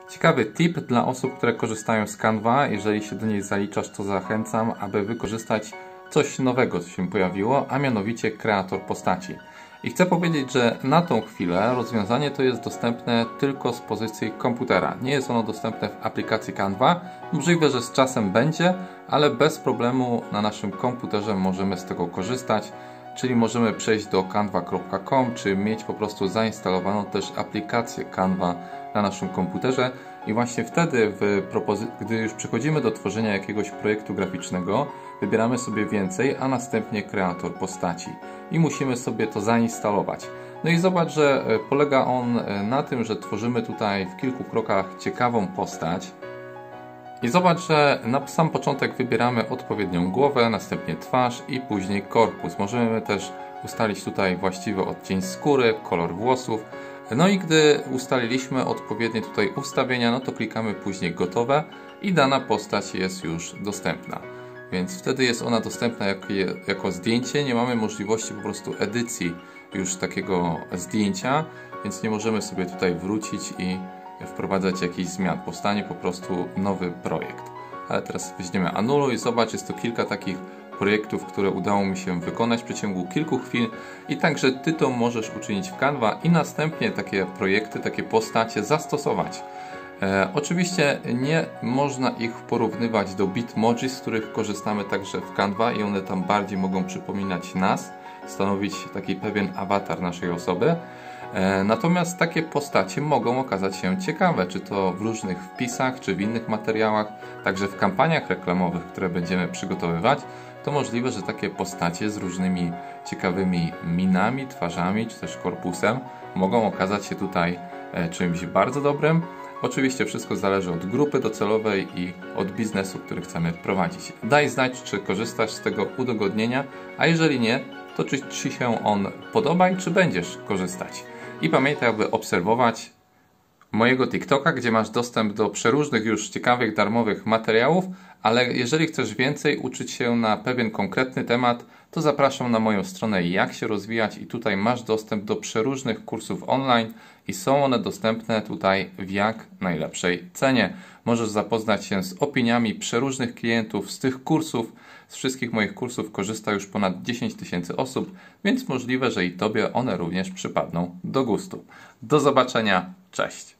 Ciekawy tip dla osób, które korzystają z Canva. Jeżeli się do niej zaliczasz, to zachęcam, aby wykorzystać coś nowego, co się pojawiło, a mianowicie kreator postaci. I chcę powiedzieć, że na tą chwilę rozwiązanie to jest dostępne tylko z pozycji komputera. Nie jest ono dostępne w aplikacji Canva. Możliwe, że z czasem będzie, ale bez problemu na naszym komputerze możemy z tego korzystać. Czyli możemy przejść do canva.com, czy mieć po prostu zainstalowaną też aplikację Canva na naszym komputerze i właśnie wtedy, gdy już przechodzimy do tworzenia jakiegoś projektu graficznego, wybieramy sobie więcej, a następnie kreator postaci i musimy sobie to zainstalować. No i zobacz, że polega on na tym, że tworzymy tutaj w kilku krokach ciekawą postać. I zobacz, że na sam początek wybieramy odpowiednią głowę, następnie twarz i później korpus. Możemy też ustalić tutaj właściwy odcień skóry, kolor włosów. No i gdy ustaliliśmy odpowiednie tutaj ustawienia, no to klikamy później gotowe i dana postać jest już dostępna. Więc wtedy jest ona dostępna jako zdjęcie. Nie mamy możliwości po prostu edycji już takiego zdjęcia, więc nie możemy sobie tutaj wrócić i wprowadzać jakichś zmian. Powstanie po prostu nowy projekt. Ale teraz weźmiemy anuluj. Zobacz, jest to kilka takich projektów, które udało mi się wykonać w przeciągu kilku chwil i także Ty to możesz uczynić w Canva i następnie takie projekty, takie postacie zastosować. Oczywiście nie można ich porównywać do Bitmoji, z których korzystamy także w Canva i one tam bardziej mogą przypominać nas, stanowić taki pewien awatar naszej osoby. Natomiast takie postacie mogą okazać się ciekawe, czy to w różnych wpisach, czy w innych materiałach, także w kampaniach reklamowych, które będziemy przygotowywać, to możliwe, że takie postacie z różnymi ciekawymi minami, twarzami, czy też korpusem mogą okazać się tutaj czymś bardzo dobrym. Oczywiście wszystko zależy od grupy docelowej i od biznesu, który chcemy prowadzić. Daj znać, czy korzystasz z tego udogodnienia, a jeżeli nie, to czy Ci się on podoba i czy będziesz korzystać. I pamiętaj, aby obserwować mojego TikToka, gdzie masz dostęp do przeróżnych już ciekawych, darmowych materiałów, ale jeżeli chcesz więcej uczyć się na pewien konkretny temat, to zapraszam na moją stronę Jak się rozwijać i tutaj masz dostęp do przeróżnych kursów online i są one dostępne tutaj w jak najlepszej cenie. Możesz zapoznać się z opiniami przeróżnych klientów z tych kursów. Z wszystkich moich kursów korzysta już ponad 10 000 osób, więc możliwe, że i Tobie one również przypadną do gustu. Do zobaczenia, cześć!